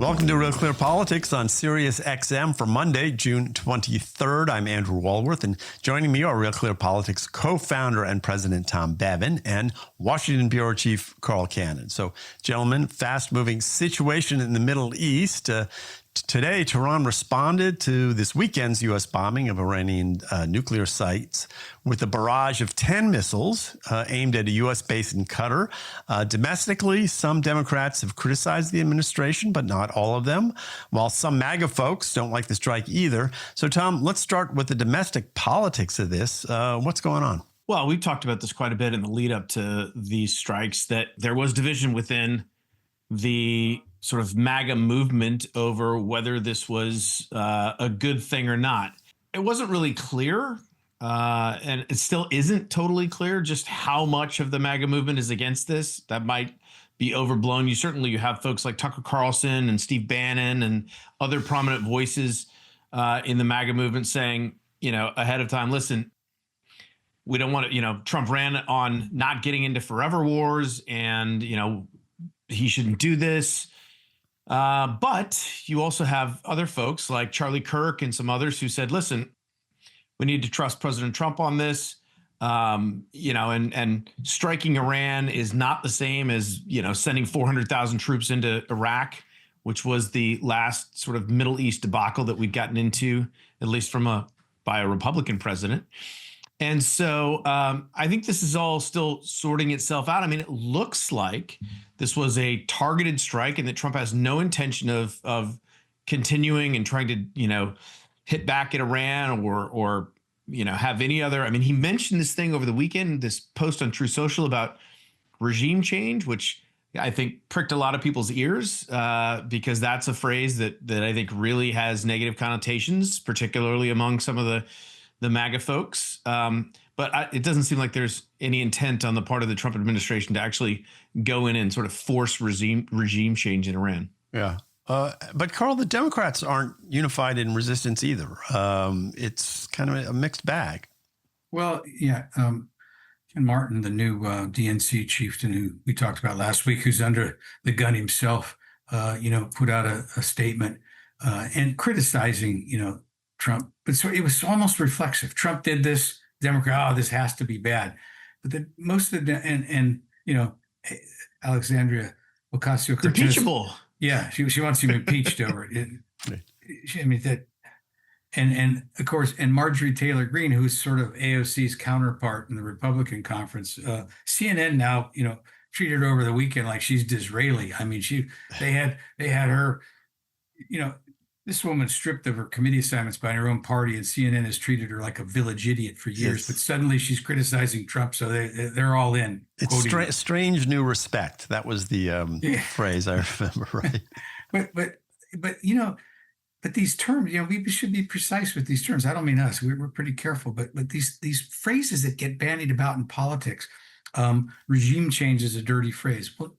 Welcome to Real Clear Politics on Sirius XM for Monday, June 23rd. I'm Andrew Walworth, and joining me are Real Clear Politics co-founder and president Tom Bevan and Washington Bureau Chief Carl Cannon. So, gentlemen, fast-moving situation in the Middle East. Today, Tehran responded to this weekend's U.S. bombing of Iranian nuclear sites with a barrage of 10 missiles aimed at a U.S. base in Qatar. Domestically, some Democrats have criticized the administration, but not all of them, while some MAGA folks don't like the strike either. So, Tom, let's start with the domestic politics of this. What's going on? Well, we've talked about this quite a bit in the lead up to these strikes, that there was division within the sort of MAGA movement over whether this was a good thing or not. It wasn't really clear, and it still isn't totally clear just how much of the MAGA movement is against this. That might be overblown. You have folks like Tucker Carlson and Steve Bannon and other prominent voices in the MAGA movement saying, ahead of time, listen, we don't want to, Trump ran on not getting into forever wars and, he shouldn't do this. But you also have other folks like Charlie Kirk and some others who said, listen, we need to trust President Trump on this, and striking Iran is not the same as, sending 400,000 troops into Iraq, which was the last sort of Middle East debacle that we'd gotten into, at least by a Republican president. And so I think this is all still sorting itself out. I mean, it looks like this was a targeted strike and that Trump has no intention of continuing and trying to, hit back at Iran or have any other. I mean, he mentioned this thing over the weekend, this post on True Social about regime change, which I think pricked a lot of people's ears because that's a phrase that I think really has negative connotations, particularly among some of the MAGA folks. But it doesn't seem like there's any intent on the part of the Trump administration to actually go in and sort of force regime change in Iran. Yeah. But Carl, the Democrats aren't unified in resistance either. It's kind of a mixed bag. Well, yeah. Ken Martin, the new DNC chieftain who we talked about last week, who's under the gun himself, put out a statement and criticizing, Trump. But so it was almost reflexive. Trump did this. Democrat, this has to be bad. But then most of the Alexandria Ocasio-Cortez, impeachable. Yeah, she wants him impeached over it. And of course, and Marjorie Taylor Greene, who's sort of AOC's counterpart in the Republican conference, CNN now, treated her over the weekend like she's Disraeli. I mean, they had her, this woman stripped of her committee assignments by her own party, and CNN has treated her like a village idiot for years. Yes. But suddenly she's criticizing Trump, so they're all in. It's strange new respect. That was the phrase I remember, right? But these terms, we should be precise with these terms. I don't mean us; we're pretty careful. But these phrases that get bandied about in politics, regime change is a dirty phrase. Well,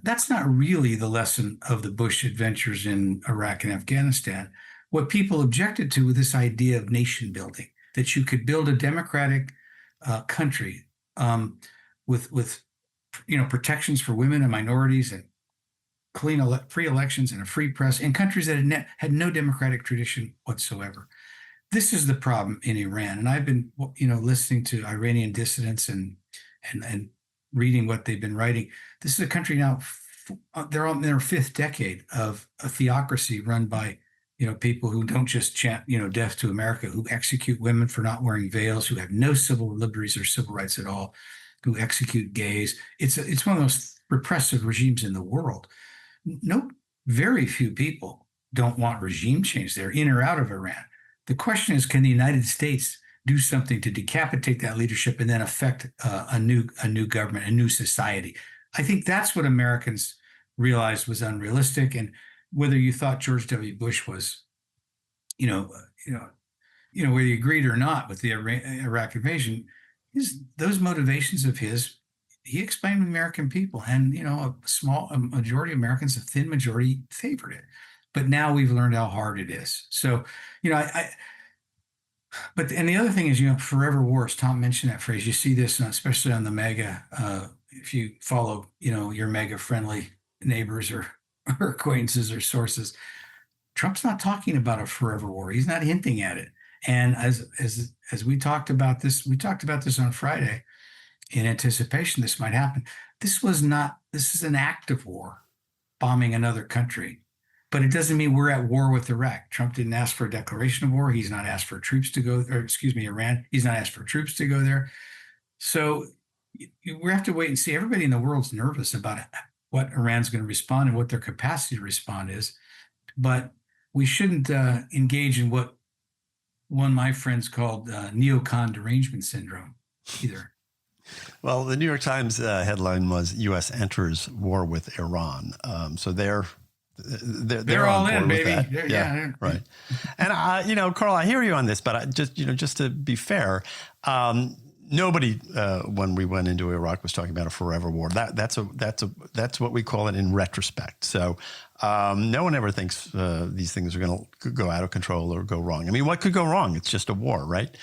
that's not really the lesson of the Bush adventures in Iraq and Afghanistan. What people objected to was this idea of nation building, that you could build a democratic country with protections for women and minorities and clean free elections and a free press in countries that had no democratic tradition whatsoever. This is the problem in Iran. And I've been listening to Iranian dissidents and reading what they've been writing. This is a country now, they're in their fifth decade of a theocracy run by, people who don't just chant, death to America, who execute women for not wearing veils, who have no civil liberties or civil rights at all, who execute gays. It's one of the most repressive regimes in the world. Very few people don't want regime change. They're in or out of Iran. The question is, can the United States do something to decapitate that leadership and then affect a new government, a new society? I think that's what Americans realized was unrealistic. And whether you thought George W. Bush was, whether you agreed or not with the Iraq invasion, those motivations of his, he explained to the American people, and a majority of Americans, a thin majority, favored it. But now we've learned how hard it is. So, But the other thing is, forever wars. Tom mentioned that phrase. You see this, especially on the MAGA. If you follow, your MAGA friendly neighbors or or acquaintances or sources, Trump's not talking about a forever war. He's not hinting at it. And as we talked about this on Friday in anticipation this might happen. This is an act of war, bombing another country. But it doesn't mean we're at war with Iraq. Trump didn't ask for a declaration of war. He's not asked for troops to go, or excuse me, Iran. He's not asked for troops to go there. So we have to wait and see. Everybody in the world's nervous about what Iran's going to respond and what their capacity to respond is. But we shouldn't engage in what one of my friends called neocon derangement syndrome either. Well, the New York Times headline was U.S. enters war with Iran. So they're all on in, board with baby. that. Yeah, right. And Carl, I hear you on this, but just to be fair, nobody when we went into Iraq was talking about a forever war. That's what we call it in retrospect. So no one ever thinks these things are going to go out of control or go wrong. I mean, what could go wrong? It's just a war, right?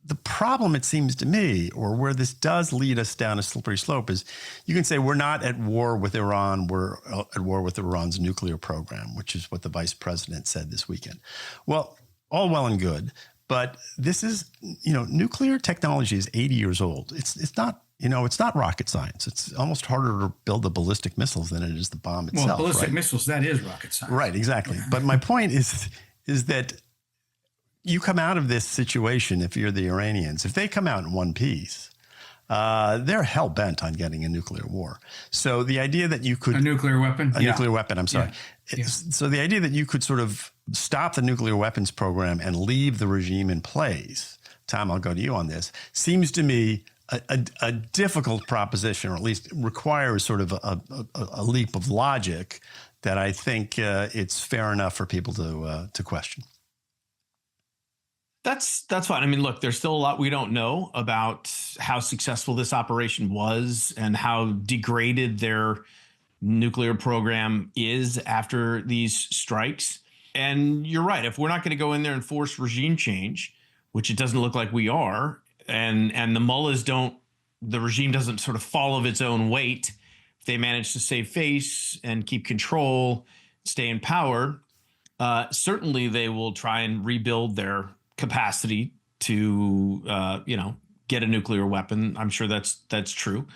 The problem, it seems to me, or where this does lead us down a slippery slope, is you can say we're not at war with Iran, we're at war with Iran's nuclear program, which is what the vice president said this weekend. Well, all well and good, but this is, nuclear technology is 80 years old. It's not, it's not rocket science. It's almost harder to build the ballistic missiles than it is the bomb itself. Well, ballistic right? missiles, that is rocket science. Right, exactly. But my point is that you come out of this situation, if you're the Iranians, if they come out in one piece, they're hell bent on getting a nuclear war. So the idea that you could a nuclear weapon, nuclear weapon. I'm sorry. Yeah. So the idea that you could sort of stop the nuclear weapons program and leave the regime in place. Tom, I'll go to you on this. Seems to me a difficult proposition, or at least requires sort of a leap of logic that I think it's fair enough for people to question. That's fine. I mean, look, there's still a lot we don't know about how successful this operation was and how degraded their nuclear program is after these strikes. And you're right. If we're not going to go in there and force regime change, which it doesn't look like we are, and the mullahs the regime doesn't sort of fall of its own weight, if they manage to save face and keep control, stay in power, certainly they will try and rebuild their capacity to, get a nuclear weapon. I'm sure that's true.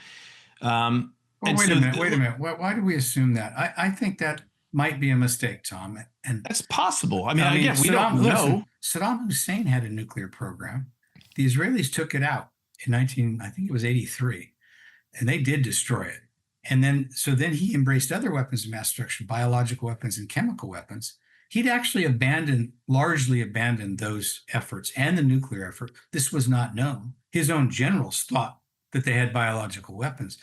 Well, wait a minute. Why do we assume that? I think that might be a mistake, Tom. And that's possible. I mean, again, we don't know. Saddam Hussein had a nuclear program. The Israelis took it out in 1983, and they did destroy it. And then he embraced other weapons of mass destruction, biological weapons and chemical weapons. He'd actually largely abandoned those efforts and the nuclear effort. This was not known. His own generals thought that they had biological weapons.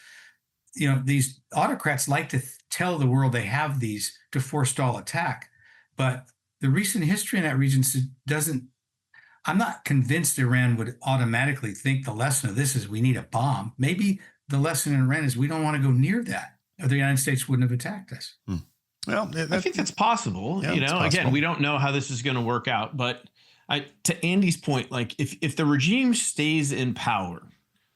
These autocrats like to tell the world they have these to forestall attack, but the recent history in that region I'm not convinced Iran would automatically think the lesson of this is we need a bomb. Maybe the lesson in Iran is we don't want to go near that, or the United States wouldn't have attacked us. Well, I think that's possible. Yeah, it's possible. Again, we don't know how this is going to work out. But to Andy's point, like if the regime stays in power,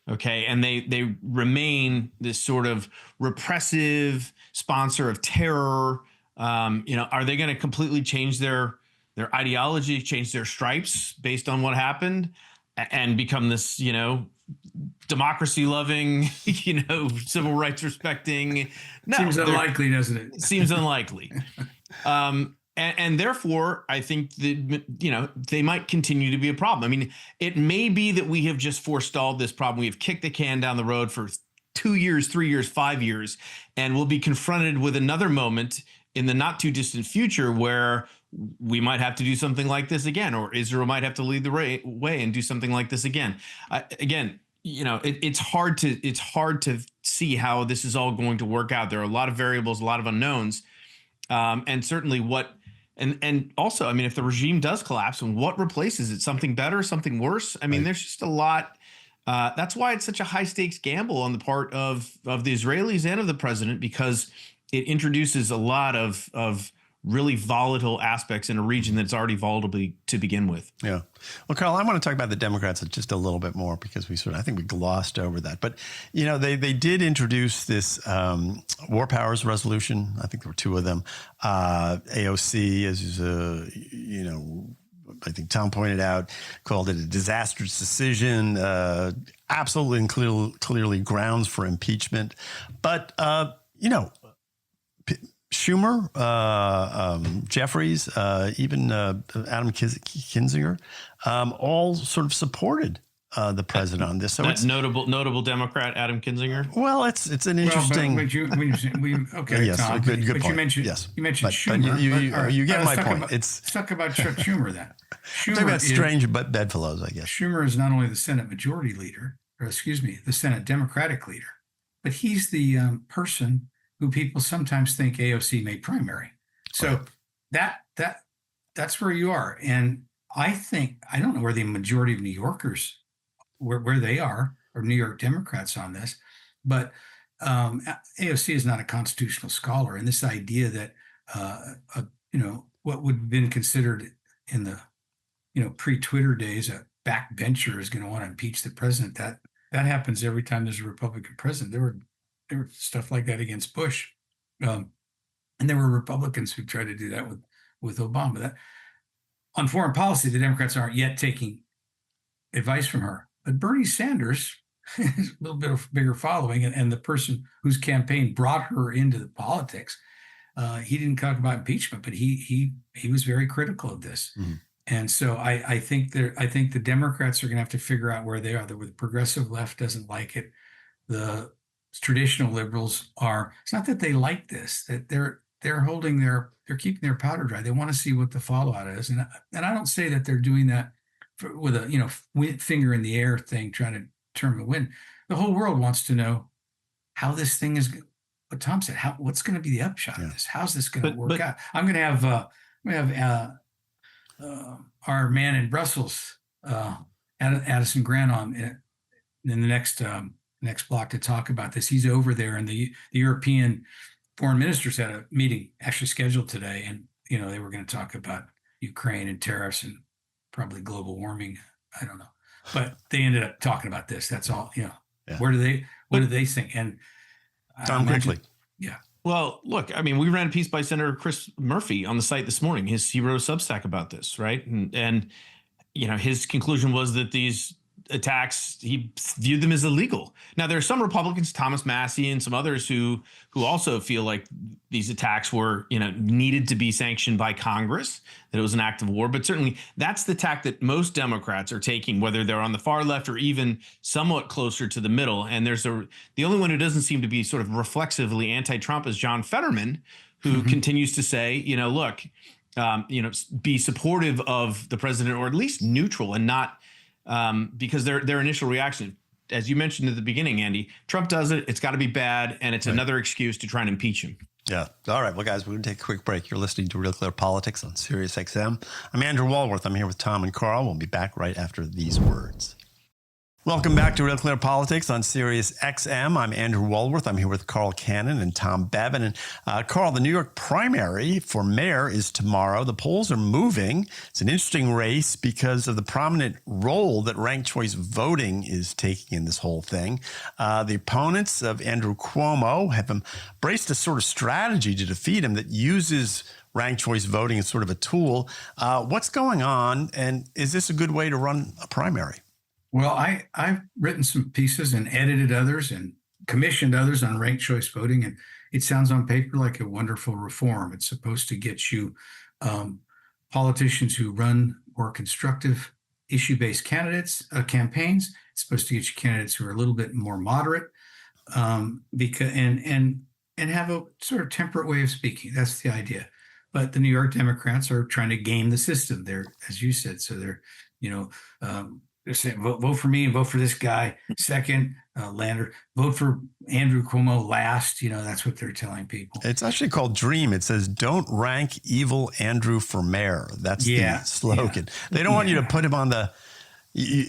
okay, and they remain this sort of repressive sponsor of terror, are they going to completely change their ideology, change their stripes based on what happened, and become this, democracy loving, civil rights respecting? No, seems unlikely, doesn't it? Seems unlikely. And therefore, I think that, they might continue to be a problem. I mean, it may be that we have just forestalled this problem. We have kicked the can down the road for 2 years, 3 years, 5 years, and we'll be confronted with another moment in the not too distant future where we might have to do something like this again, or Israel might have to lead the way and do something like this again. It's hard to see how this is all going to work out. There are a lot of variables, a lot of unknowns, and certainly and also, I mean, if the regime does collapse, and what replaces it? Something better, something worse? I mean, There's just a lot. That's why it's such a high stakes gamble on the part of the Israelis and of the president, because it introduces a lot of really volatile aspects in a region that's already volatile to begin with. Yeah. Well, Carl, I want to talk about the Democrats just a little bit more because I think we glossed over that. But, they did introduce this war powers resolution. I think there were two of them. AOC, as I think Tom pointed out, called it a disastrous decision, absolutely and clearly grounds for impeachment. But, Schumer, Jeffries, even Adam Kinzinger, all sort of supported the president on this. So that notable Democrat, Adam Kinzinger. Well, it's an interesting. Okay, yes, Tom, good but point. you mentioned Schumer. But you get my point. Let's talk about Chuck Schumer then. Talk about strange bedfellows, I guess. Schumer is not only the Senate Majority Leader, the Senate Democratic Leader, but he's the person who people sometimes think AOC may primary. So that's where you are. And I don't know where the majority of New Yorkers, where they are, or New York Democrats on this, but AOC is not a constitutional scholar. And this idea that, what would have been considered in the, pre-Twitter days, a backbencher is going to want to impeach the president. That happens every time there's a Republican president. There were stuff like that against Bush. And there were Republicans who tried to do that with Obama. On foreign policy, the Democrats aren't yet taking advice from her. But Bernie Sanders has a little bit of bigger following, and the person whose campaign brought her into the politics, he didn't talk about impeachment, but he was very critical of this. Mm-hmm. And so I think the Democrats are going to have to figure out where they are. The progressive left doesn't like it. The traditional liberals are. It's not that they like this; that they're keeping their powder dry. They want to see what the fallout is, and I don't say that they're doing that with a finger in the air thing, trying to determine the win. The whole world wants to know how this thing is. What Tom said, what's going to be the upshot of this? How's this going to work out? I'm going to have our man in Brussels, Addison Grant, on in the next block to talk about this. He's over there, and the European foreign ministers had a meeting actually scheduled today, and they were going to talk about Ukraine and tariffs and probably global warming. I don't know, but they ended up talking about this. That's all. Yeah. What do they think? And Tom quickly. Yeah. Well, look, I mean, we ran a piece by Senator Chris Murphy on the site this morning. He wrote a Substack about this, right? And his conclusion was that these attacks, he viewed them as illegal. Now, there are some Republicans, Thomas Massey and some others, who also feel like these attacks were, needed to be sanctioned by Congress, that it was an act of war. But certainly that's the tack that most Democrats are taking, whether they're on the far left or even somewhat closer to the middle. And the only one who doesn't seem to be sort of reflexively anti-Trump is John Fetterman, who continues to say, look, be supportive of the president, or at least neutral, and not because their initial reaction, as you mentioned at the beginning, Andy, Trump does it, it's got to be bad, and it's another excuse to try and impeach him. Yeah. All right. Well, guys, we're going to take a quick break. You're listening to Real Clear Politics on Sirius XM. I'm Andrew Walworth. I'm here with Tom and Carl. We'll be back right after these words. Welcome back to Real Clear Politics on Sirius XM. I'm Andrew Walworth. I'm here with Carl Cannon and Tom Bevan. And Carl, the New York primary for mayor is tomorrow. The polls are moving. It's an interesting race because of the prominent role that ranked choice voting is taking in this whole thing. The opponents of Andrew Cuomo have embraced a sort of strategy to defeat him that uses ranked choice voting as sort of a tool. What's going on, and is this a good way to run a primary? Well, I've written some pieces and edited others and commissioned others on ranked choice voting, and it sounds on paper like a wonderful reform. It's supposed to get you politicians who run more constructive issue-based campaigns. It's supposed to get you candidates who are a little bit more moderate, because and have a sort of temperate way of speaking. That's the idea. But the New York Democrats are trying to game the system. They're, as you said, so they're they're saying, vote for me and vote for this guy second, Lander. Vote for Andrew Cuomo last. That's what they're telling people. It's actually called Dream. It says, "Don't rank evil Andrew for mayor." That's the slogan. Yeah. They don't want you to put him on the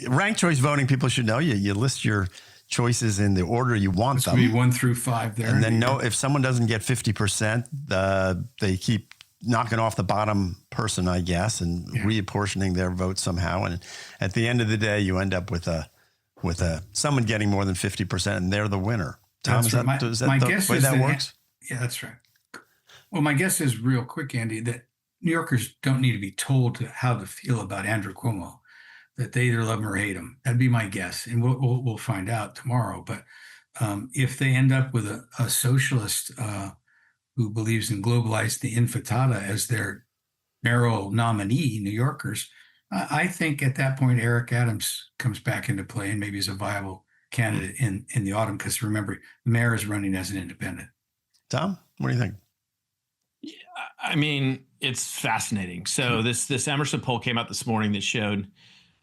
ranked choice voting. People should know you list your choices in the order you want them. Be 1 through 5 there. And then if someone doesn't get 50%, they keep knocking off the bottom person, I guess, and reapportioning their votes somehow. And at the end of the day, you end up with someone getting more than 50%, and they're the winner. Tom, is that the way that works? Yeah, that's right. Well, my guess is real quick, Andy, that New Yorkers don't need to be told how to feel about Andrew Cuomo, that they either love him or hate him. That'd be my guess. And we'll find out tomorrow. But if they end up with a socialist who believes in globalized the infatata as their mayoral nominee, New Yorkers, I think at that point, Eric Adams comes back into play and maybe is a viable candidate in the autumn. Because remember, the mayor is running as an independent. Tom, what do you think? Yeah, I mean, it's fascinating. So this Emerson poll came out this morning that showed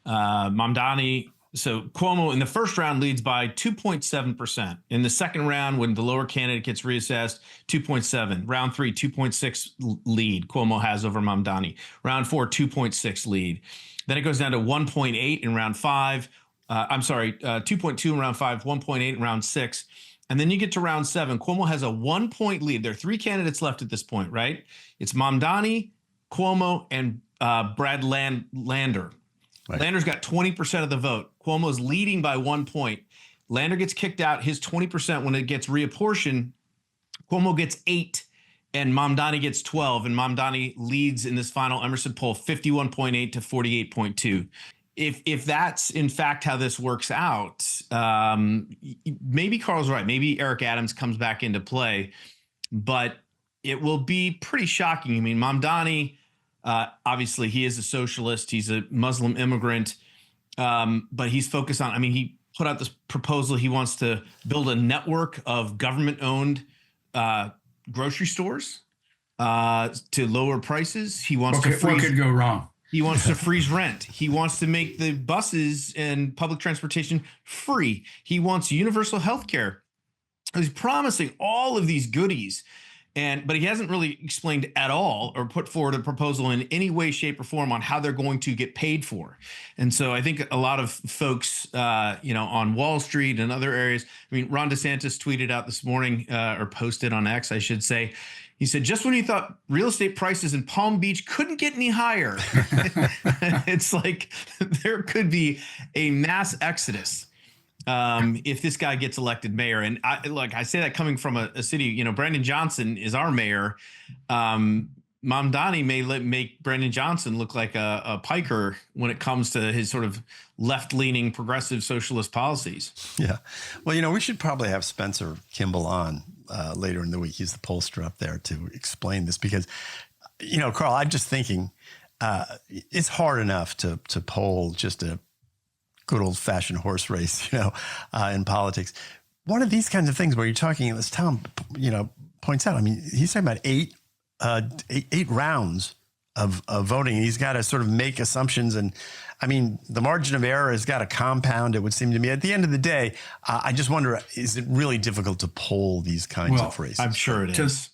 Mamdani. So Cuomo in the first round leads by 2.7%. In the second round, when the lower candidate gets reassessed, 2.7. Round 3, 2.6 lead Cuomo has over Mamdani. Round 4, 2.6 lead. Then it goes down to 1.8 in round 5. 2.2 in round 5, 1.8 in round 6. And then you get to round 7. Cuomo has a 1-point lead. There are 3 candidates left at this point, right? It's Mamdani, Cuomo, and Brad Lander. Right. Lander's got 20% of the vote. Cuomo's leading by 1 point. Lander gets kicked out. His 20%, when it gets reapportioned, Cuomo gets 8 and Mamdani gets 12. And Mamdani leads in this final Emerson poll 51.8 to 48.2. If that's in fact how this works out, maybe Carl's right. Maybe Eric Adams comes back into play, but it will be pretty shocking. I mean, Mamdani, obviously he is a socialist. He's a Muslim immigrant, but he's focused on, he put out this proposal. He wants to build a network of government-owned grocery stores to lower prices. He wants to freeze. What could go wrong? He wants to freeze rent. He wants to make the buses and public transportation free. He wants universal health care. He's promising all of these goodies, but he hasn't really explained at all or put forward a proposal in any way, shape, or form on how they're going to get paid for. And so I think a lot of folks, on Wall Street and other areas, Ron DeSantis tweeted out this morning, or posted on X, I should say. He said, just when you thought real estate prices in Palm Beach couldn't get any higher, it's like there could be a mass exodus if this guy gets elected mayor. And I say that coming from a city, Brandon Johnson is our mayor. Mamdani may make Brandon Johnson look like a piker when it comes to his sort of left-leaning progressive socialist policies. Yeah. Well, we should probably have Spencer Kimball on later in the week. He's the pollster up there to explain this because, Carl, I'm just thinking it's hard enough to poll just a good old-fashioned horse race, in politics. One of these kinds of things where you're talking, as Tom, points out, he's talking about eight rounds of voting. And he's got to sort of make assumptions. And the margin of error has got to compound, it would seem to me. At the end of the day, I just wonder, is it really difficult to poll these kinds of races? I'm sure it is.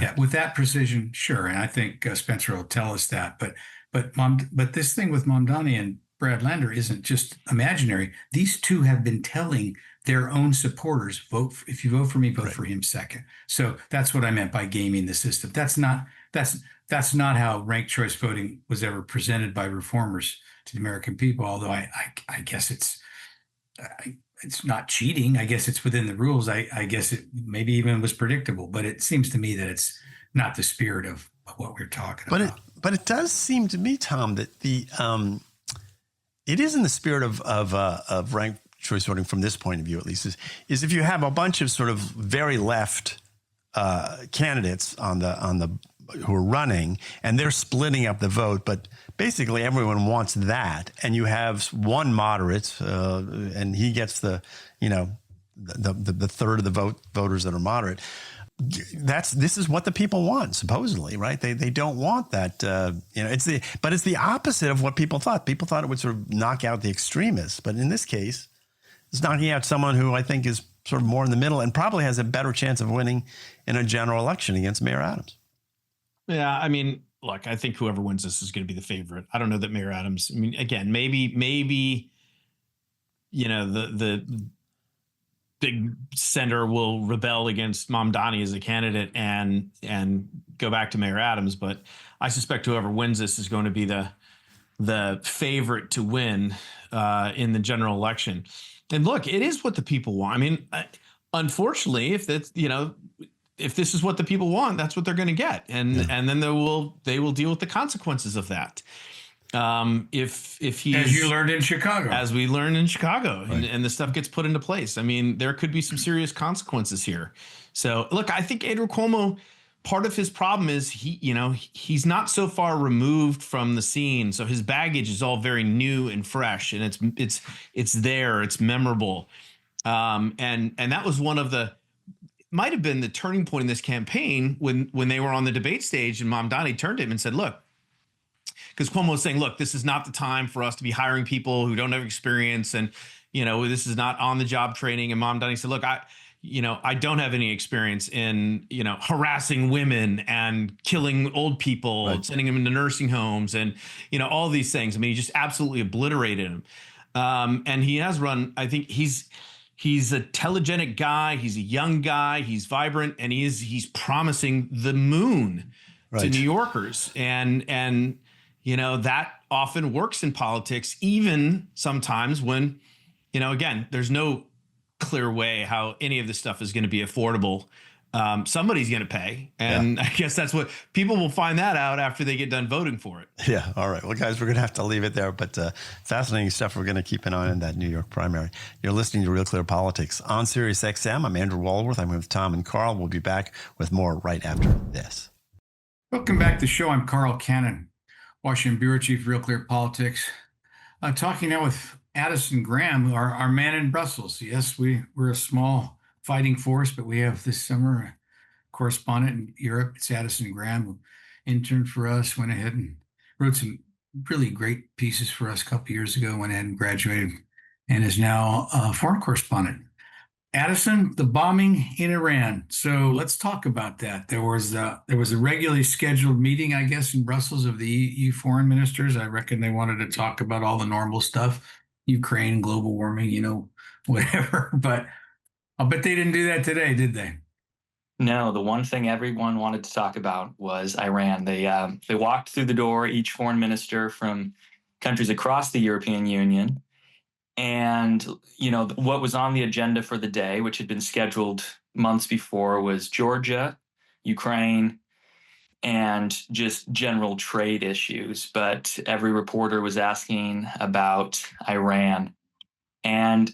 Yeah, with that precision, sure. And I think Spencer will tell us that. But this thing with Mamdani and Brad Lander isn't just imaginary. These two have been telling their own supporters, if you vote for me, vote for him second. So that's what I meant by gaming the system. That's not how ranked choice voting was ever presented by reformers to the American people. Although I guess it's not cheating. I guess it's within the rules. I guess it maybe even was predictable. But it seems to me that it's not the spirit of what we're talking about. But it does seem to me, Tom, that it is in the spirit of ranked choice voting from this point of view, at least, is if you have a bunch of sort of very left candidates on the who are running, and they're splitting up the vote, but basically everyone wants that, and you have one moderate, and he gets the third of the voters that are moderate. This is what the people want, supposedly, right? They don't want that. But it's the opposite of what people thought. People thought it would sort of knock out the extremists, but in this case, it's knocking out someone who I think is sort of more in the middle and probably has a better chance of winning in a general election against Mayor Adams. Yeah, look, I think whoever wins this is going to be the favorite. I don't know that Mayor Adams. Again, maybe the big center will rebel against Mamdani as a candidate and go back to Mayor Adams. But I suspect whoever wins this is going to be the favorite to win in the general election. And look, it is what the people want. I mean, unfortunately, if that's, if this is what the people want, that's what they're going to get, and then they will deal with the consequences of that. If he's, as you learned in Chicago, as we learned in Chicago, right. and the stuff gets put into place, I mean, there could be some serious consequences here. So look, I think Andrew Cuomo, part of his problem is he's not so far removed from the scene, so his baggage is all very new and fresh, and it's there, it's memorable, and that was one of the. Might have been the turning point in this campaign when they were on the debate stage and Mamdani turned to him and said, look, because Cuomo was saying, look, this is not the time for us to be hiring people who don't have experience. And, this is not on the job training. And Mamdani said, look, I don't have any experience in, harassing women and killing old people, right. Sending them into nursing homes and, all these things. I mean, he just absolutely obliterated him. And he has run, I think he's a telegenic guy. He's a young guy. He's vibrant, and he's promising the moon to New Yorkers. And that often works in politics, even sometimes when, again, there's no clear way how any of this stuff is going to be affordable. Somebody's going to pay. And I guess that's what people will find that out after they get done voting for it. Yeah. All right. Well, guys, we're going to have to leave it there. But fascinating stuff. We're going to keep an eye on that New York primary. You're listening to Real Clear Politics on Sirius XM. I'm Andrew Walworth. I'm with Tom and Carl. We'll be back with more right after this. Welcome back to the show. I'm Carl Cannon, Washington Bureau Chief, Real Clear Politics. Talking now with Addison Graham, our man in Brussels. Yes, we're a small fighting force, but we have this summer a correspondent in Europe. It's Addison Graham, who interned for us, went ahead and wrote some really great pieces for us a couple years ago, went ahead and graduated, and is now a foreign correspondent. Addison, the bombing in Iran. So let's talk about that. There was a regularly scheduled meeting, I guess, in Brussels of the EU foreign ministers. I reckon they wanted to talk about all the normal stuff, Ukraine, global warming, whatever. But I'll bet they didn't do that today, did they? No, the one thing everyone wanted to talk about was Iran. They walked through the door, each foreign minister from countries across the European Union. And, what was on the agenda for the day, which had been scheduled months before, was Georgia, Ukraine, and just general trade issues. But every reporter was asking about Iran. And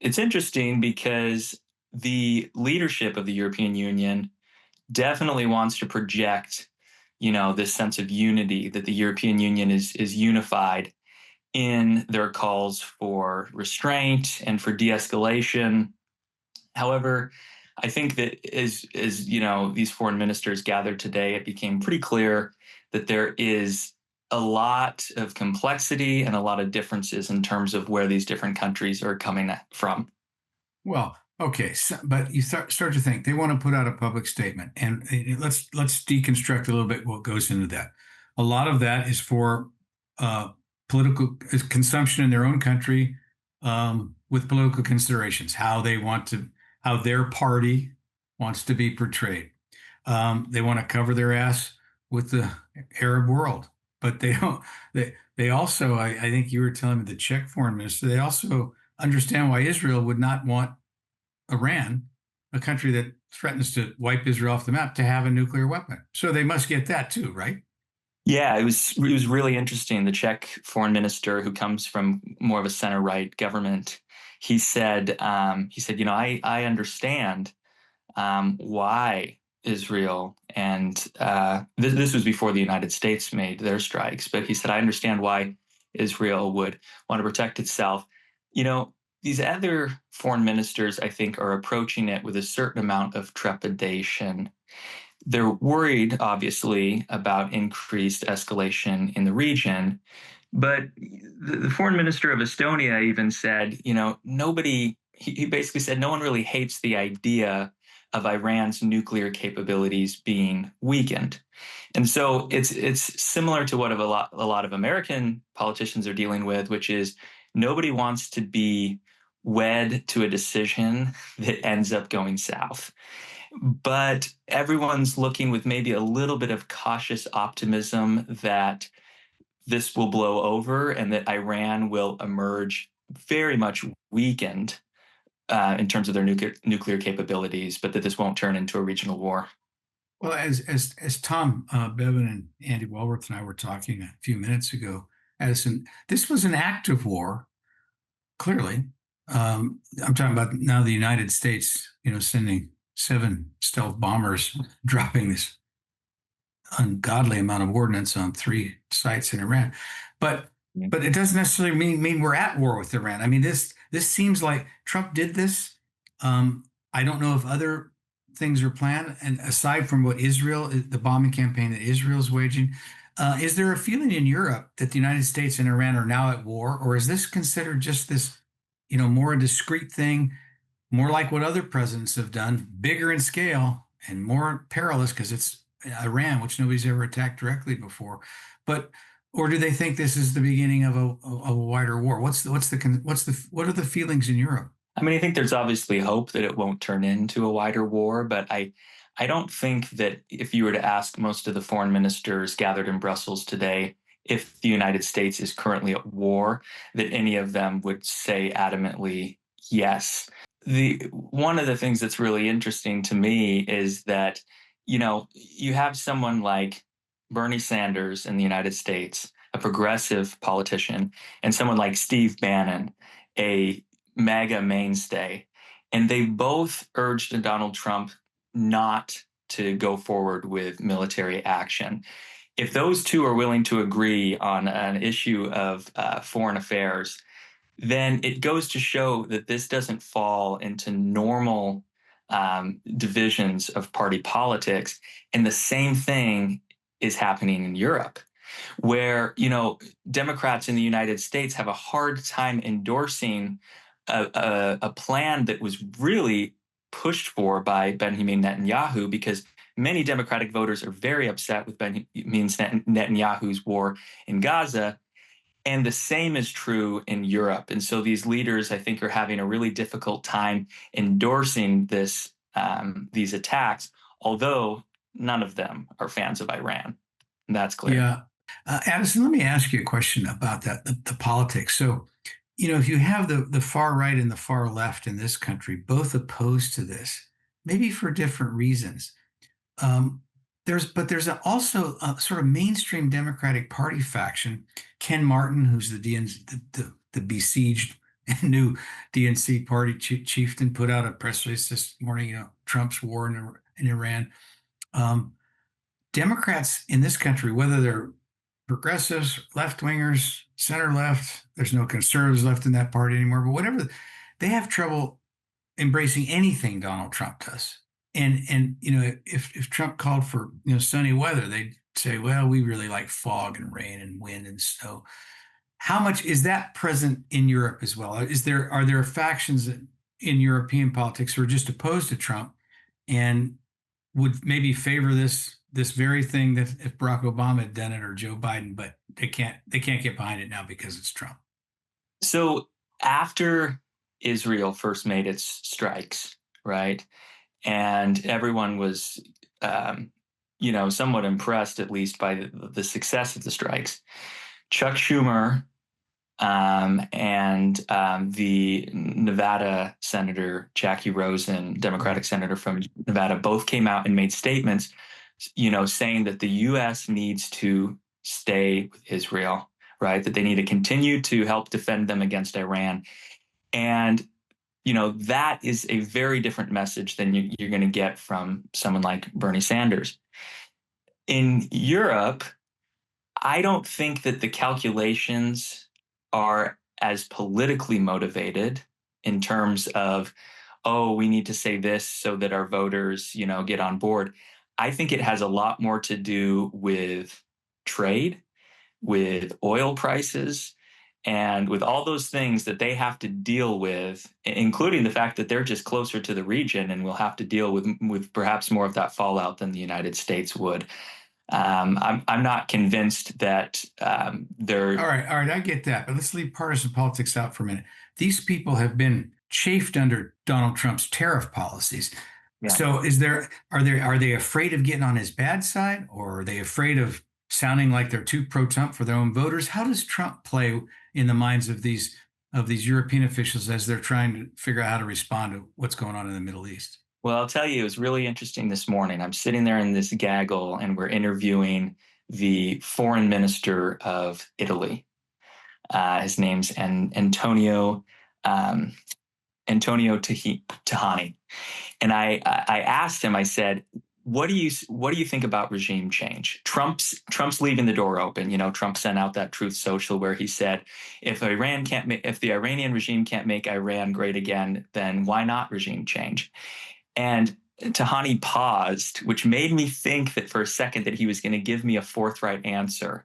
it's interesting because the leadership of the European Union definitely wants to project, this sense of unity, that the European Union is unified in their calls for restraint and for de-escalation. However, I think that as these foreign ministers gathered today, it became pretty clear that there is a lot of complexity and a lot of differences in terms of where these different countries are coming from. Well, okay, but you start to think they want to put out a public statement, and let's deconstruct a little bit what goes into that. A lot of that is for political consumption in their own country, with political considerations, how their party wants to be portrayed. They want to cover their ass with the Arab world, but they don't. They also, I think you were telling me, the Czech foreign minister, they also understand why Israel would not want Iran, a country that threatens to wipe Israel off the map, to have a nuclear weapon. So they must get that too, right? Yeah, it was really interesting. The Czech foreign minister, who comes from more of a center-right government, he said, I understand why Israel, and this was before the United States made their strikes, but he said, I understand why Israel would want to protect itself. These other foreign ministers, I think, are approaching it with a certain amount of trepidation. They're worried, obviously, about increased escalation in the region. But the foreign minister of Estonia even said, he basically said no one really hates the idea of Iran's nuclear capabilities being weakened. And so it's similar to what a lot of American politicians are dealing with, which is nobody wants to be wed to a decision that ends up going south. But everyone's looking with maybe a little bit of cautious optimism that this will blow over and that Iran will emerge very much weakened in terms of their nuclear capabilities, but that this won't turn into a regional war. Well, as Tom Bevan and Andy Walworth and I were talking a few minutes ago, Addison, this was an active war, clearly. I'm talking about now the United States, sending 7 stealth bombers, dropping this ungodly amount of ordnance on 3 sites in Iran. But it doesn't necessarily mean we're at war with Iran. I mean, this seems like Trump did this. I don't know if other things are planned. And aside from what the bombing campaign that Israel is waging, is there a feeling in Europe that the United States and Iran are now at war, or is this considered just this, more a discrete thing, more like what other presidents have done, bigger in scale and more perilous because it's Iran, which nobody's ever attacked directly before, or do they think this is the beginning of a wider war? What are the feelings in Europe? I mean, I think there's obviously hope that it won't turn into a wider war, but I don't think that if you were to ask most of the foreign ministers gathered in Brussels today if the United States is currently at war, that any of them would say adamantly yes. One of the things that's really interesting to me is that, you have someone like Bernie Sanders in the United States, a progressive politician, and someone like Steve Bannon, a MAGA mainstay, and they both urged Donald Trump not to go forward with military action. If those two are willing to agree on an issue of foreign affairs, then it goes to show that this doesn't fall into normal divisions of party politics. And the same thing is happening in Europe, where, Democrats in the United States have a hard time endorsing a plan that was really pushed for by Benjamin Netanyahu, because many Democratic voters are very upset with Benjamin Netanyahu's war in Gaza. And the same is true in Europe. And so these leaders, I think, are having a really difficult time endorsing these attacks, although none of them are fans of Iran. And that's clear. Yeah. Addison, let me ask you a question about that, the politics. So, if you have the far right and the far left in this country, both opposed to this, maybe for different reasons, there's also a sort of mainstream Democratic Party faction. Ken Martin, who's the besieged new DNC party chieftain, put out a press release this morning, Trump's war in Iran. Democrats in this country, whether they're progressives, left-wingers, center-left, there's no conservatives left in that party anymore, but whatever, they have trouble embracing anything Donald Trump does. And if Trump called for sunny weather, they'd say, well, we really like fog and rain and wind and snow. How much is that present in Europe as well? Are there factions in European politics who are just opposed to Trump and would maybe favor this very thing that if Barack Obama had done it, or Joe Biden, but they can't get behind it now because it's Trump? So after Israel first made its strikes, right, and everyone was, somewhat impressed, at least, by the success of the strikes, Chuck Schumer and the Nevada senator, Jackie Rosen, Democratic senator from Nevada, both came out and made statements, saying that the U.S. needs to stay with Israel, right? That they need to continue to help defend them against Iran. And, that is a very different message than you're going to get from someone like Bernie Sanders. In Europe, I don't think that the calculations are as politically motivated in terms of, oh, we need to say this so that our voters, get on board. I think it has a lot more to do with trade, with oil prices, and with all those things that they have to deal with, including the fact that they're just closer to the region and will have to deal with perhaps more of that fallout than the United States would. I'm not convinced that they're... All right, I get that, but let's leave partisan politics out for a minute. these people have been chafed under Donald Trump's tariff policies. Yeah. So are they afraid of getting on his bad side, or are they afraid of sounding like they're too pro-Trump for their own voters? How does Trump play in the minds of these European officials as they're trying to figure out how to respond to what's going on in the Middle East? Well, I'll tell you, it was really interesting this morning. I'm sitting there in this gaggle, and we're interviewing the foreign minister of Italy. His name's Antonio Tajani. And I asked him, I said, what do you think about regime change? Trump's leaving the door open. Trump sent out that Truth Social where he said, if the Iranian regime can't make Iran great again, then why not regime change? And Tahani paused, which made me think that for a second that he was going to give me a forthright answer.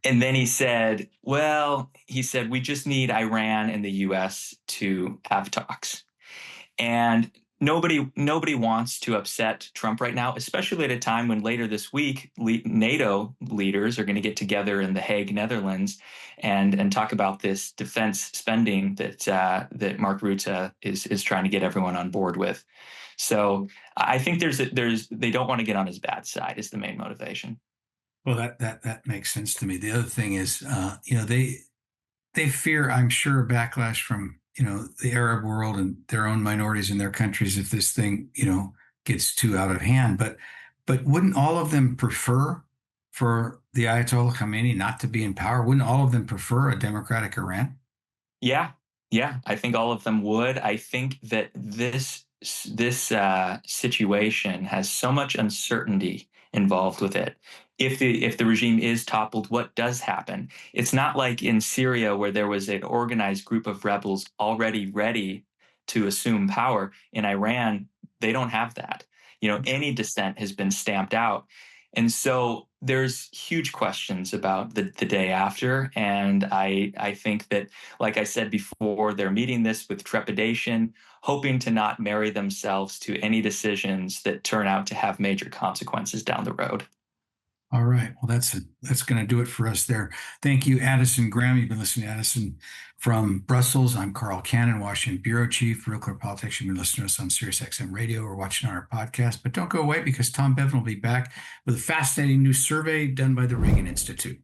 And then he said, we just need Iran and the U.S. to have talks. And nobody wants to upset Trump right now, especially at a time when later this week, NATO leaders are going to get together in The Hague, Netherlands, and talk about this defense spending that Mark Rutte is trying to get everyone on board with. So I think they don't want to get on his bad side is the main motivation. Well, that makes sense to me. The other thing is, they fear, I'm sure, backlash from the Arab world and their own minorities in their countries if this thing gets too out of hand. But wouldn't all of them prefer for the Ayatollah Khamenei not to be in power? Wouldn't all of them prefer a democratic Iran? Yeah, I think all of them would. I think that this situation has so much uncertainty involved with it. If the regime is toppled, what does happen? It's not like in Syria where there was an organized group of rebels already ready to assume power. In Iran, they don't have that. Any dissent has been stamped out. And so there's huge questions about the day after. And I think that, like I said before, they're meeting this with trepidation, hoping to not marry themselves to any decisions that turn out to have major consequences down the road. All right. Well, that's going to do it for us there. Thank you, Addison Graham. You've been listening to Addison from Brussels. I'm Carl Cannon, Washington Bureau Chief, Real Clear Politics. You've been listening to us on Sirius XM Radio or watching our podcast. But don't go away because Tom Bevan will be back with a fascinating new survey done by the Reagan Institute.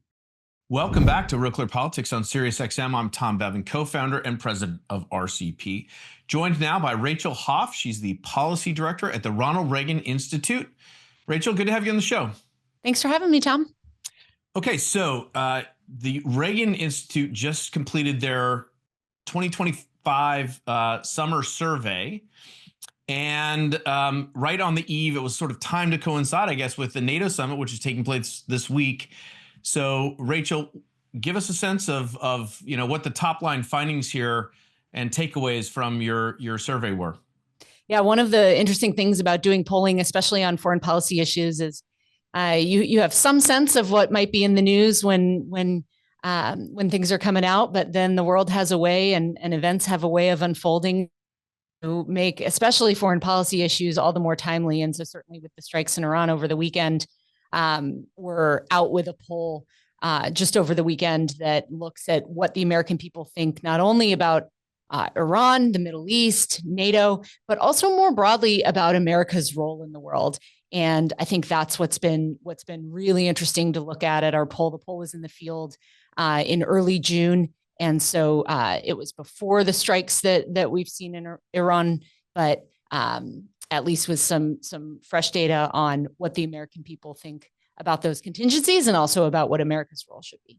Welcome back to Real Clear Politics on Sirius XM. I'm Tom Bevan, co-founder and president of RCP. Joined now by Rachel Hoff. She's the policy director at the Ronald Reagan Institute. Rachel, good to have you on the show. Thanks for having me, Tom. Okay, so the Reagan Institute just completed their 2025 summer survey. And right on the eve, it was sort of time to coincide, I guess, with the NATO summit, which is taking place this week. So, Rachel, give us a sense of what the top line findings here and takeaways from your survey were. Yeah, one of the interesting things about doing polling, especially on foreign policy issues, is you have some sense of what might be in the news when things are coming out, but then the world has a way and events have a way of unfolding to make especially foreign policy issues all the more timely. And so certainly with the strikes in Iran over the weekend, we're out with a poll just over the weekend that looks at what the American people think, not only about Iran, the Middle East, NATO, but also more broadly about America's role in the world. And I think that's what's been really interesting to look at our poll. The poll was in the field in early June. And so it was before the strikes that we've seen in Iran, but at least with some fresh data on what the American people think about those contingencies and also about what America's role should be.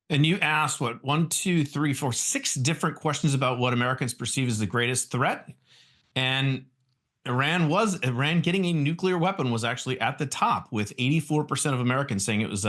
And you asked 6 different questions about what Americans perceive as the greatest threat. And Iran getting a nuclear weapon was actually at the top, with 84% of Americans saying it was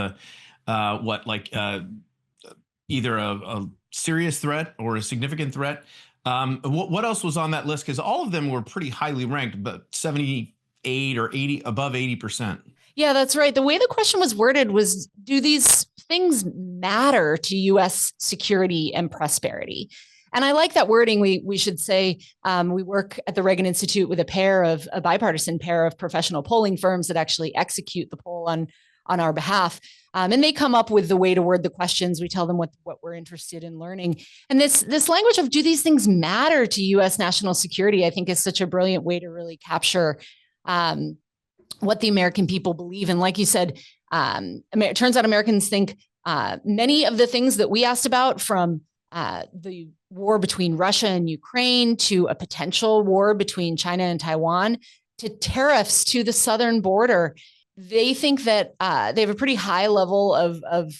either a serious threat or a significant threat. What else was on that list? Because all of them were pretty highly ranked, but 78 or 80 above 80%. Yeah, that's right. The way the question was worded was, do these things matter to U.S. security and prosperity? And I like that wording. We should say we work at the Reagan Institute with a bipartisan pair of professional polling firms that actually execute the poll on on our behalf. And they come up with the way to word the questions. We tell them what we're interested in learning. And this language of, do these things matter to U.S. national security, I think is such a brilliant way to really capture what the American people believe. And like you said, it turns out Americans think many of the things that we asked about, from the war between Russia and Ukraine to a potential war between China and Taiwan to tariffs to the southern border, they think that they have a pretty high level of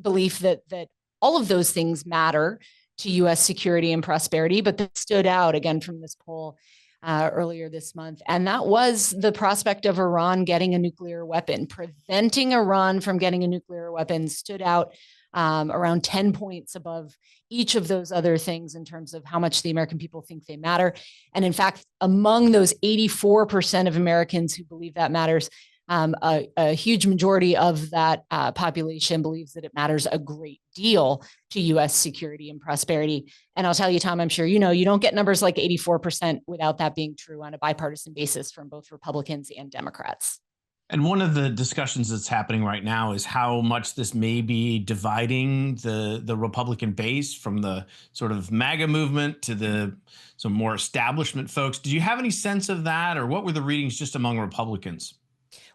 belief that all of those things matter to U.S. security and prosperity. But that stood out again from this poll earlier this month. And that was the prospect of Iran getting a nuclear weapon. Preventing Iran from getting a nuclear weapon stood out around 10 points above each of those other things in terms of how much the American people think they matter. And in fact, among those 84% of Americans who believe that matters, a huge majority of that population believes that it matters a great deal to U.S. security and prosperity. And I'll tell you, Tom, I'm sure you know, you don't get numbers like 84% without that being true on a bipartisan basis from both Republicans and Democrats. And one of the discussions that's happening right now is how much this may be dividing the Republican base, from the sort of MAGA movement to some more establishment folks. Did you have any sense of that, or what were the readings just among Republicans?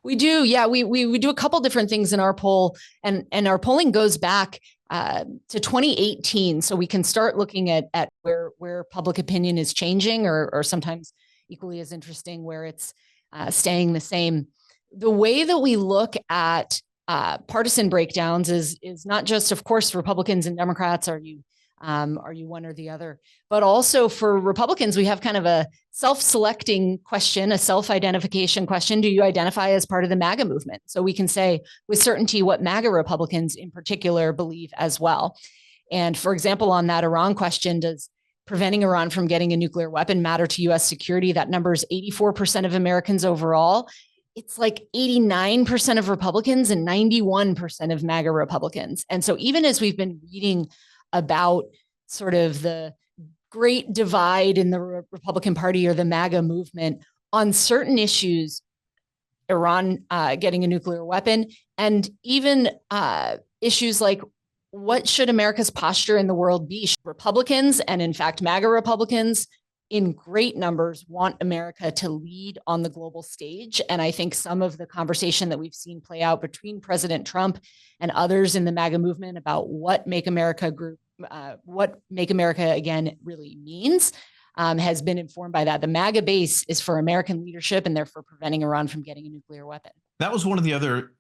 We do. Yeah, we do a couple different things in our poll, and our polling goes back to 2018. So we can start looking at where public opinion is changing, or sometimes equally as interesting, where it's staying the same. The way that we look at partisan breakdowns is not just, of course, Republicans and Democrats. Are you one or the other? But also for Republicans, we have kind of a self-selecting question, a self-identification question. Do you identify as part of the MAGA movement? So we can say with certainty what MAGA Republicans in particular believe as well. And for example, on that Iran question, does preventing Iran from getting a nuclear weapon matter to U.S. security? That number is 84% of Americans overall. It's like 89% of Republicans and 91% of MAGA Republicans. And so even as we've been reading about sort of the great divide in the Republican Party or the MAGA movement on certain issues, Iran getting a nuclear weapon, and even issues like, what should America's posture in the world be? Republicans, and in fact, MAGA Republicans in great numbers, want America to lead on the global stage. And I think some of the conversation that we've seen play out between President Trump and others in the MAGA movement about what Make America Again really means has been informed by that. The MAGA base is for American leadership, and therefore preventing Iran from getting a nuclear weapon. That was one of the other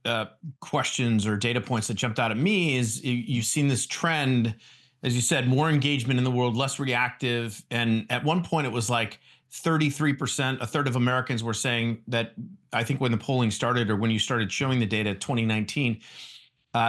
questions or data points that jumped out at me. Is you've seen this trend, as you said, more engagement in the world, less reactive. And at one point it was like 33%, a third of Americans were saying that, I think when the polling started, or when you started showing the data, 2019,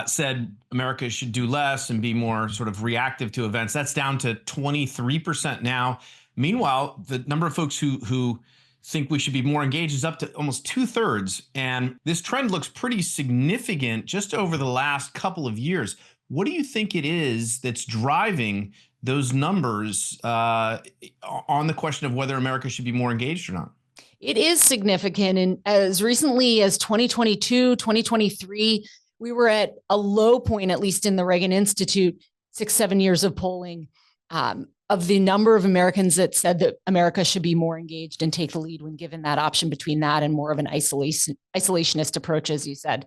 said America should do less and be more sort of reactive to events. That's down to 23% now. Meanwhile, the number of folks who think we should be more engaged is up to almost 2/3. And this trend looks pretty significant just over the last couple of years. What do you think it is that's driving those numbers on the question of whether America should be more engaged or not? It is significant. And as recently as 2022, 2023, we were at a low point, at least in the Reagan Institute, 6-7 years of polling, of the number of Americans that said that America should be more engaged and take the lead when given that option between that and more of an isolationist approach, as you said.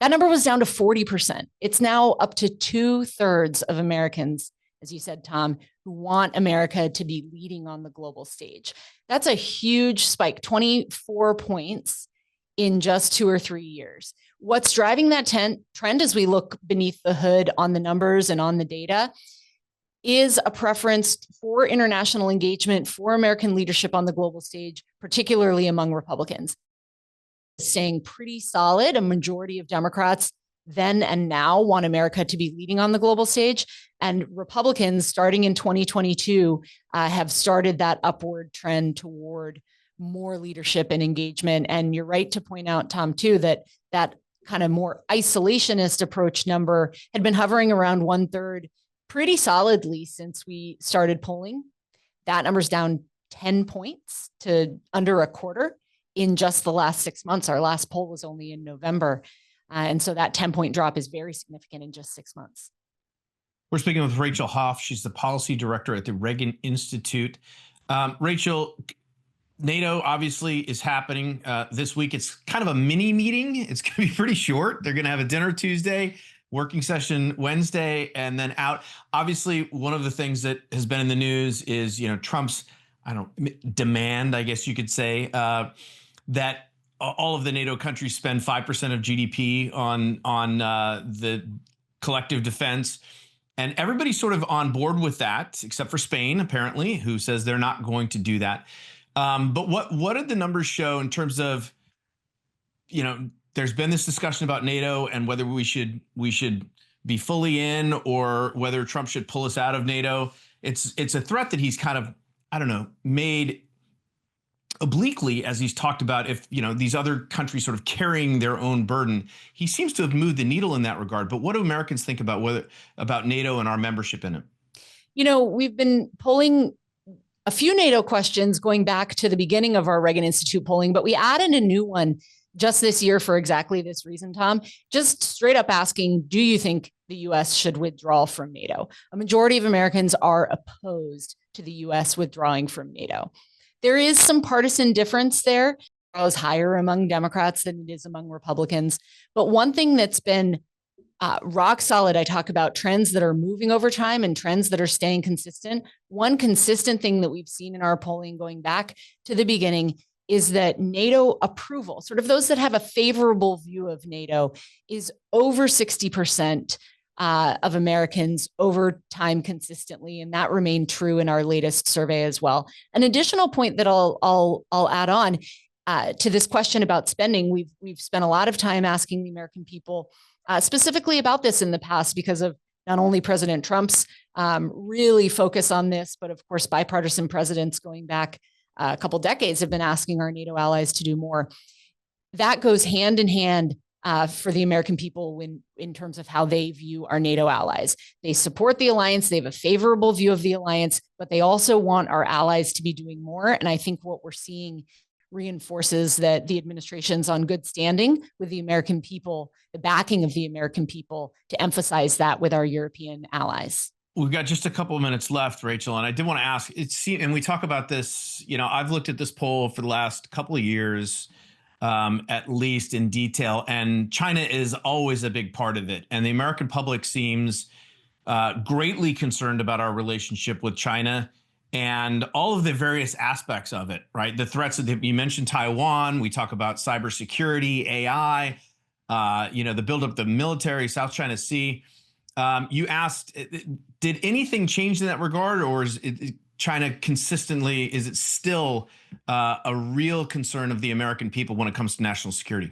That number was down to 40%. It's now up to 2/3 of Americans, as you said, Tom, who want America to be leading on the global stage. That's a huge spike, 24 points in just 2 or 3 years. What's driving that trend as we look beneath the hood on the numbers and on the data is a preference for international engagement, for American leadership on the global stage, particularly among Republicans. Staying pretty solid. A majority of Democrats then and now want America to be leading on the global stage. And Republicans, starting in 2022, have started that upward trend toward more leadership and engagement. And you're right to point out, Tom, too, that kind of more isolationist approach number had been hovering around 1/3 pretty solidly since we started polling. That number's down 10 points to under 1/4 in just the last 6 months. Our last poll was only in November. And so that 10-point drop is very significant in just 6 months. We're speaking with Rachel Hoff. She's the policy director at the Reagan Institute. Rachel, NATO obviously is happening this week. It's kind of a mini meeting. It's going to be pretty short. They're going to have a dinner Tuesday, working session Wednesday, and then out. Obviously, one of the things that has been in the news is, Trump's, demand, I guess you could say, that all of the NATO countries spend 5% of GDP on the collective defense. And everybody's sort of on board with that, except for Spain, apparently, who says they're not going to do that. But what did the numbers show in terms of, there's been this discussion about NATO and whether we should be fully in or whether Trump should pull us out of NATO. It's a threat that he's kind of, made obliquely as he's talked about if, these other countries sort of carrying their own burden. He seems to have moved the needle in that regard. But what do Americans think about NATO and our membership in it? We've been polling a few NATO questions going back to the beginning of our Reagan Institute polling, but we added a new one just this year for exactly this reason, Tom. Just straight up asking, do you think the U.S. should withdraw from NATO? A majority of Americans are opposed to the U.S. withdrawing from NATO. There is some partisan difference there. It was higher among Democrats than it is among Republicans. But one thing that's been rock solid, I talk about trends that are moving over time and trends that are staying consistent. One consistent thing that we've seen in our polling going back to the beginning is that NATO approval, sort of those that have a favorable view of NATO, is over 60% of Americans over time consistently, and that remained true in our latest survey as well. An additional point that I'll add on to this question about spending, we've spent a lot of time asking the American people specifically about this in the past because of not only President Trump's really focus on this, but of course bipartisan presidents going back a couple decades have been asking our NATO allies to do more. That goes hand in hand for the American people in terms of how they view our NATO allies. They support the alliance. They have a favorable view of the alliance, but they also want our allies to be doing more. And I think what we're seeing reinforces that the administration's on good standing with the American people, the backing of the American people, to emphasize that with our European allies. We've got just a couple of minutes left, Rachel, and I did want to ask, and we talk about this, I've looked at this poll for the last couple of years, at least in detail, and China is always a big part of it. And the American public seems greatly concerned about our relationship with China and all of the various aspects of it, right? The threats that you mentioned, Taiwan, we talk about cybersecurity, AI, the buildup of the military, South China Sea. You asked, did anything change in that regard, or is China consistently, is it still a real concern of the American people when it comes to national security?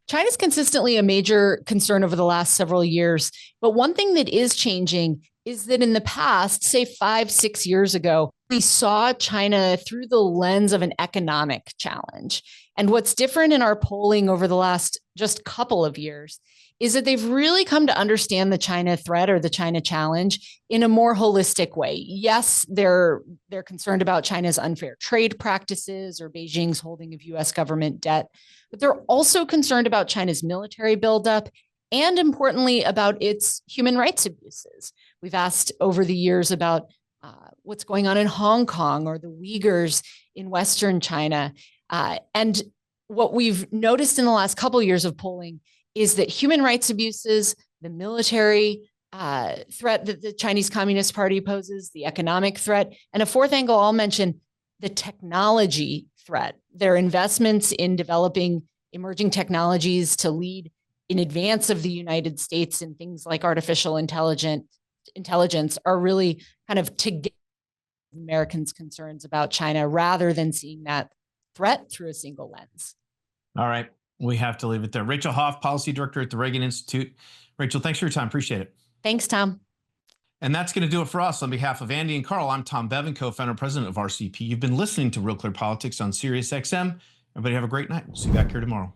China's consistently a major concern over the last several years. But one thing that is changing is that in the past, say 5-6 years ago, we saw China through the lens of an economic challenge. And what's different in our polling over the last just couple of years is that they've really come to understand the China threat or the China challenge in a more holistic way. Yes, they're concerned about China's unfair trade practices or Beijing's holding of US government debt, but they're also concerned about China's military buildup and, importantly, about its human rights abuses. We've asked over the years about what's going on in Hong Kong or the Uyghurs in Western China. And what we've noticed in the last couple of years of polling is that human rights abuses, the military threat that the Chinese Communist Party poses, the economic threat, and a fourth angle I'll mention, the technology threat. Their investments in developing emerging technologies to lead in advance of the United States in things like artificial intelligence are really kind of to get Americans' concerns about China rather than seeing that threat through a single lens. All right. We have to leave it there. Rachel Hoff, Policy Director at the Reagan Institute. Rachel, thanks for your time. Appreciate it. Thanks, Tom. And that's going to do it for us. On behalf of Andy and Carl, I'm Tom Bevan, co-founder and president of RCP. You've been listening to Real Clear Politics on Sirius XM. Everybody have a great night. We'll see you back here tomorrow.